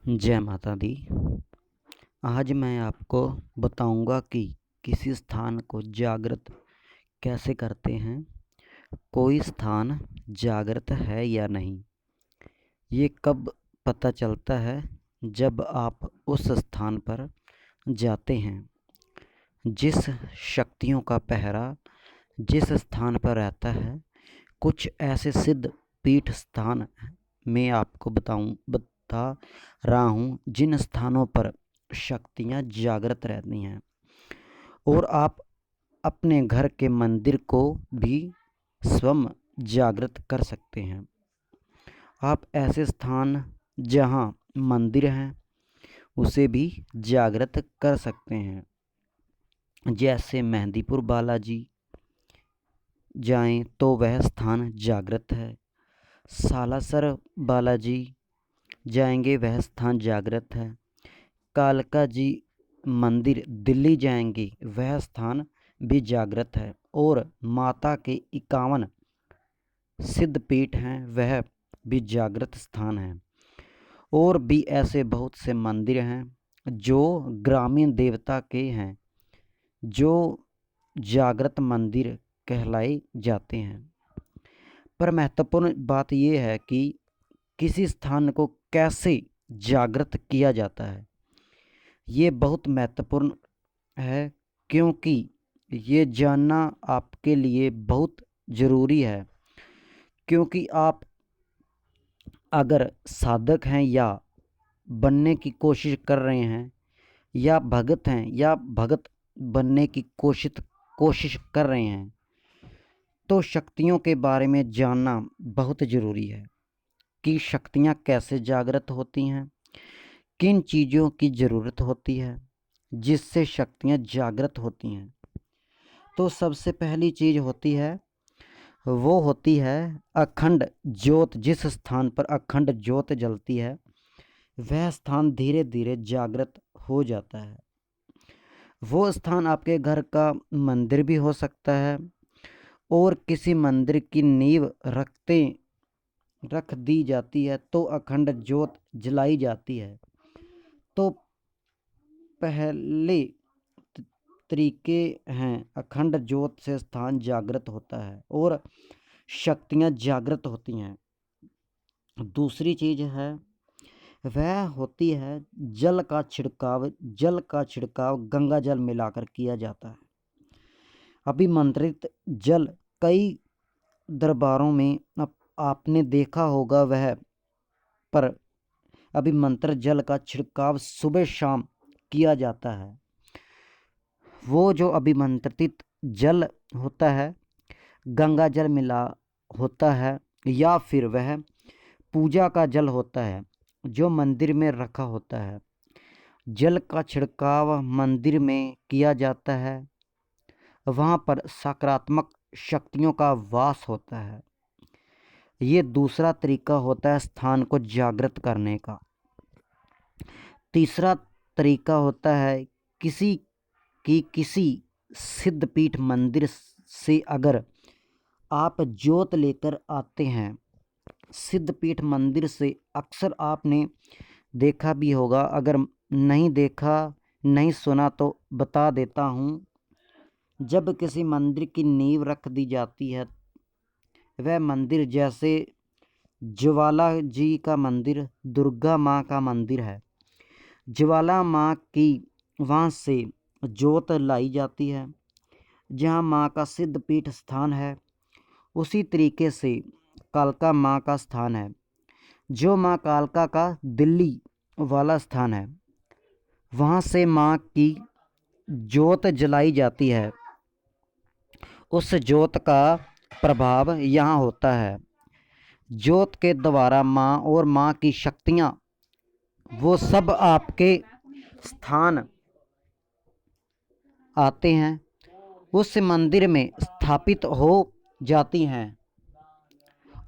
जय माता दी। आज मैं आपको बताऊंगा कि किसी स्थान को जागृत कैसे करते हैं। कोई स्थान जागृत है या नहीं, ये कब पता चलता है? जब आप उस स्थान पर जाते हैं। जिस शक्तियों का पहरा जिस स्थान पर रहता है, कुछ ऐसे सिद्ध पीठ स्थान मैं आपको बता रहा हूँ जिन स्थानों पर शक्तियाँ जागृत रहती हैं, और आप अपने घर के मंदिर को भी स्वयं जागृत कर सकते हैं। आप ऐसे स्थान जहाँ मंदिर हैं उसे भी जागृत कर सकते हैं। जैसे मेहंदीपुर बालाजी जाएं तो वह स्थान जागृत है। सालासर बालाजी जाएंगे, वह स्थान जागृत है। कालका जी मंदिर दिल्ली जाएंगे, वह स्थान भी जागृत है। और माता के 51 सिद्ध पीठ हैं, वह भी जागृत स्थान है। और भी ऐसे बहुत से मंदिर हैं जो ग्रामीण देवता के हैं, जो जागृत मंदिर कहलाए जाते हैं। पर महत्वपूर्ण बात यह है कि किसी स्थान को कैसे जागृत किया जाता है, ये बहुत महत्वपूर्ण है, क्योंकि ये जानना आपके लिए बहुत ज़रूरी है। क्योंकि आप अगर साधक हैं या बनने की कोशिश कर रहे हैं, या भगत हैं या भगत बनने की कोशिश कर रहे हैं, तो शक्तियों के बारे में जानना बहुत ज़रूरी है कि शक्तियाँ कैसे जागृत होती हैं, किन चीज़ों की ज़रूरत होती है जिससे शक्तियाँ जागृत होती हैं। तो सबसे पहली चीज़ होती है, वो होती है अखंड ज्योत। जिस स्थान पर अखंड ज्योत जलती है, वह स्थान धीरे धीरे जागृत हो जाता है। वो स्थान आपके घर का मंदिर भी हो सकता है, और किसी मंदिर की नींव रख दी जाती है तो अखंड ज्योत जलाई जाती है। तो पहले तरीके हैं, अखंड ज्योत से स्थान जागृत होता है और शक्तियाँ जागृत होती हैं। दूसरी चीज़ है, वह होती है जल का छिड़काव। जल का छिड़काव गंगा जल मिलाकर किया जाता है। अभिमंत्रित जल कई दरबारों में आपने देखा होगा, वह पर अभिमंत्रित जल का छिड़काव सुबह शाम किया जाता है। वो जो अभिमंत्रित जल होता है, गंगा जल मिला होता है, या फिर वह पूजा का जल होता है जो मंदिर में रखा होता है। जल का छिड़काव मंदिर में किया जाता है, वहाँ पर सकारात्मक शक्तियों का वास होता है। ये दूसरा तरीका होता है स्थान को जागृत करने का। तीसरा तरीका होता है किसी सिद्धपीठ मंदिर से अगर आप ज्योत लेकर आते हैं। सिद्धपीठ मंदिर से अक्सर आपने देखा भी होगा, अगर नहीं देखा नहीं सुना तो बता देता हूँ। जब किसी मंदिर की नींव रख दी जाती है, वह मंदिर जैसे ज्वाला जी का मंदिर, दुर्गा माँ का मंदिर है, ज्वाला माँ की वहाँ से ज्योत लाई जाती है जहाँ माँ का सिद्धपीठ स्थान है। उसी तरीके से कालका माँ का स्थान है, जो माँ कालका का दिल्ली वाला स्थान है, वहाँ से माँ की ज्योत जलाई जाती है। उस ज्योत का प्रभाव यहाँ होता है। ज्योत के द्वारा माँ और माँ की शक्तियाँ वो सब आपके स्थान आते हैं, उस मंदिर में स्थापित हो जाती हैं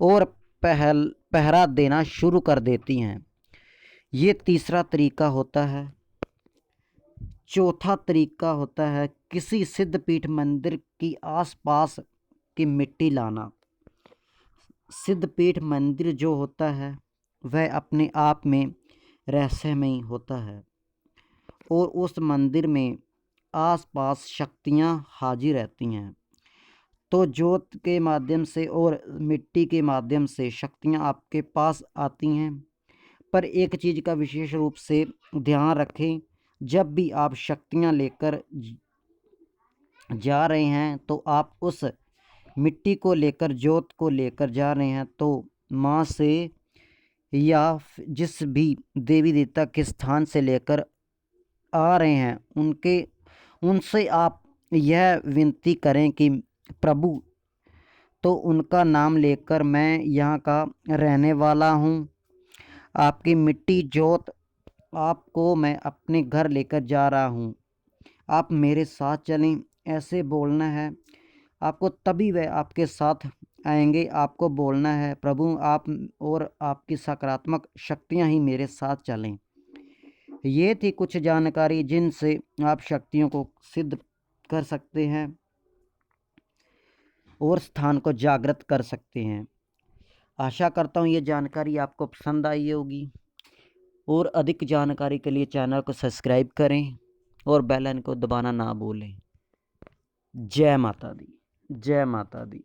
और पहरा देना शुरू कर देती हैं। ये तीसरा तरीका होता है। चौथा तरीका होता है किसी सिद्धपीठ मंदिर की आसपास की मिट्टी लाना। सिद्धपीठ मंदिर जो होता है, वह अपने आप में रहस्यमयी होता है और उस मंदिर में आसपास शक्तियाँ हाजिर रहती हैं। तो ज्योत के माध्यम से और मिट्टी के माध्यम से शक्तियाँ आपके पास आती हैं। पर एक चीज़ का विशेष रूप से ध्यान रखें, जब भी आप शक्तियाँ लेकर जा रहे हैं तो आप उस मिट्टी को लेकर, ज्योत को लेकर जा रहे हैं तो माँ से या जिस भी देवी देवता के स्थान से लेकर आ रहे हैं उनसे आप यह विनती करें कि प्रभु, तो उनका नाम लेकर मैं यहाँ का रहने वाला हूँ। आपकी मिट्टी ज्योत आपको मैं अपने घर लेकर जा रहा हूँ, आप मेरे साथ चलें, ऐसे बोलना है आपको, तभी वह आपके साथ आएंगे। आपको बोलना है प्रभु आप और आपकी सकारात्मक शक्तियाँ ही मेरे साथ चलें। ये थी कुछ जानकारी जिनसे आप शक्तियों को सिद्ध कर सकते हैं और स्थान को जागृत कर सकते हैं। आशा करता हूँ ये जानकारी आपको पसंद आई होगी और अधिक जानकारी के लिए चैनल को सब्सक्राइब करें और बेल आइकन को दबाना ना भूलें। जय माता दी, जय माता दी।